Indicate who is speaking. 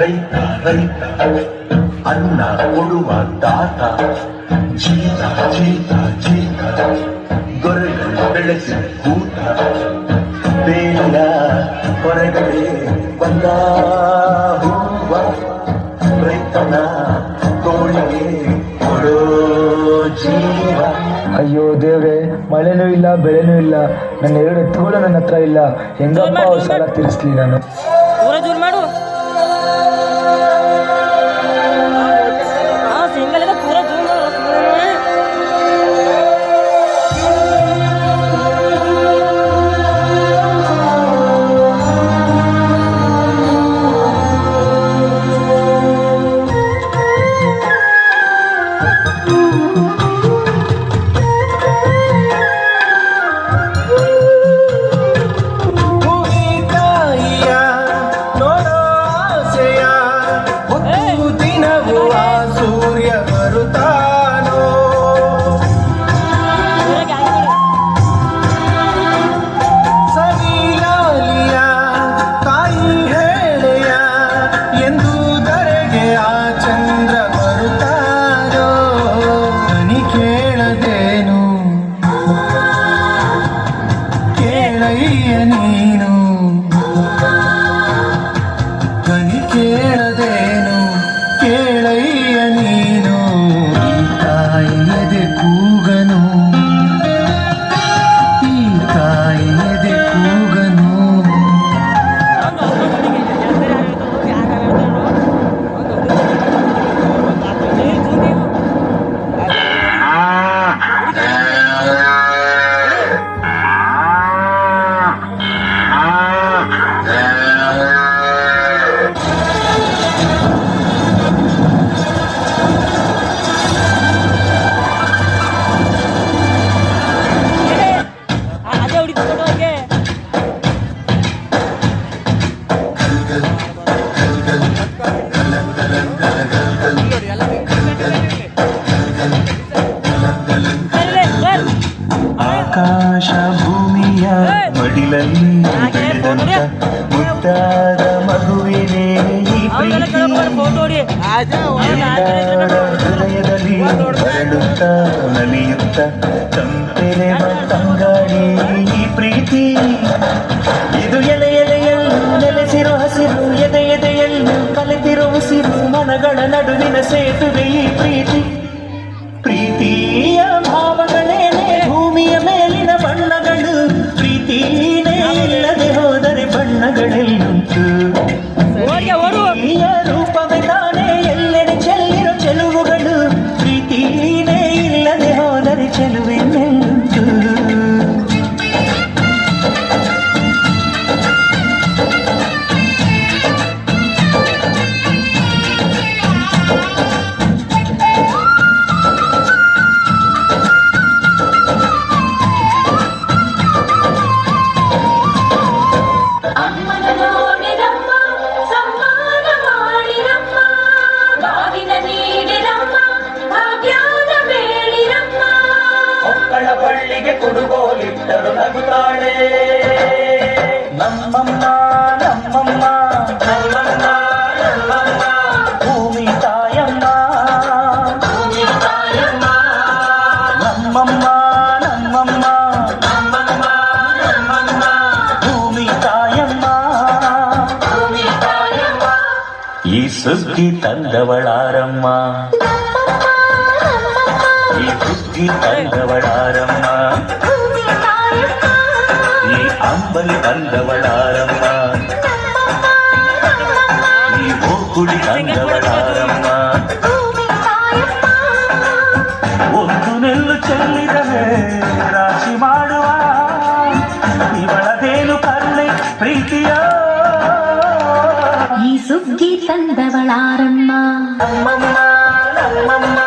Speaker 1: ರೈತ ರೈತ ಅನ್ನ ಕೊಡುವ ತಾತ ಜೀತ ಜೀತ ಜೀತ ಗೊರೆಗಳು ಬೆಳೆಸಿ ಕೂತ ಬೇಡ ಹೊರಗಡೆ ಬಂದ ಹೂವ ರೈತನ ತೋಳಿಗೆ ಕೊಡೋ ಜೀವ.
Speaker 2: ಅಯ್ಯೋ ದೇವ್ರೆ, ಮಳೆನೂ ಇಲ್ಲ ಬೆಳೆನೂ ಇಲ್ಲ, ನನ್ನ 2 ಎತ್ತುಗಳು ನನ್ನ ಹತ್ರ ಇಲ್ಲ. ಹೆಂಗಪ್ಪ ಅವ್ರ ಸಾಲ ತೀರಿಸ್ಲಿ ನಾನು?
Speaker 3: ನೀನು ಕನಿ ಕೇಳದೇನು ಕೇಳಯ್ಯ ನೀನು ಈ ತಾಯಿಯದೆ ಕೂಗನು ಈ ತಾಯಿಯದೆ ಕೂಗನು. ಆಕಾಶ ಭೂಮಿಯ ಮಡಿಲಲ್ಲಿ ಬೆಳೆದಂತ ಮುದ್ದಾದ ಮಗುವಿನೇ ಈ ಪ್ರೀತಿ ಹೃದಯದಲ್ಲಿ ಹರಡುತ್ತ ನಲಿಯುತ್ತ ತಂಪೆರೆವ ತಂಗಾಳಿ ಈ ಪ್ರೀತಿ. ಇದು ಎಲೆ ಎಲೆಯಲ್ಲೂ ನೆಲೆಸಿರು ಹಸಿರು ಎದೆ ಎದೆಯಲ್ಲೂ ಕಲೆತಿರು ಉಸಿರು ಮನಗಳ ನಡುವಿನ ಸೇತುವೆ ಈ ಪ್ರೀತಿ. ಪ್ರೀತಿಯ ಭಾವಗಳೇನೆ ಭೂಮಿಯ ಮೇಲಿನ ಬಣ್ಣಗಳು ಪ್ರೀತಿನೇ ಇಲ್ಲದೆ ಹೋದರೆ ಬಣ್ಣಗಳೆಲ್ಲುಂಟು. ಪ್ರೀತಿಯ ರೂಪವೇ ತಾನೇ ಎಲ್ಲೆಡೆ ಚೆಲ್ಲಿರೋ ಚೆಲುವುಗಳು ಪ್ರೀತಿನೇ ಇಲ್ಲದೆ ಹೋದರೆ ಚೆಲುವೆನ್ನೆಲ್ಲುಂಟು.
Speaker 1: ಬಳ್ಳಿಗೆ ಕುಡುಗೋಲಿಟ್ಟರು ನಗುತ್ತಾಳೆ ನಮ್ಮಮ್ಮ ನಮ್ಮಮ್ಮ ನಮ್ಮಮ್ಮ ನಮ್ಮಮ್ಮ ಭೂಮಿ ತಾಯಮ್ಮ ನಮ್ಮಮ್ಮ ನಮ್ಮಮ್ಮ ನಮ್ಮಮ್ಮ ನಮ್ಮಮ್ಮ ಭೂಮಿ ತಾಯಮ್ಮ. ಈ ಸುಗ್ಗಿ ತಂದವಳಾರಮ್ಮ ಈ ಸುಗ್ಗಿ ತಂದವಳಾರಮ್ಮ ಈ ಅಂಬಲಿ ತಂದವಳಾರಮ್ಮ ಈ ಗೋಕುಳಿ ತಂದವಳಾರಮ್ಮ. ಒಂದು ನೆಲ್ಲು ಚೆಲ್ಲಿದರೆ ರಾಶಿ ಮಾಡುವ ಇವಳದೇನು ಕರುಣೆ ಪ್ರೀತಿಯ
Speaker 4: ಈ ಸುಗ್ಗಿ ತಂದವಳಾರಮ್ಮ
Speaker 1: ನಮ್ಮಮ್ಮ ನಮ್ಮಮ್ಮ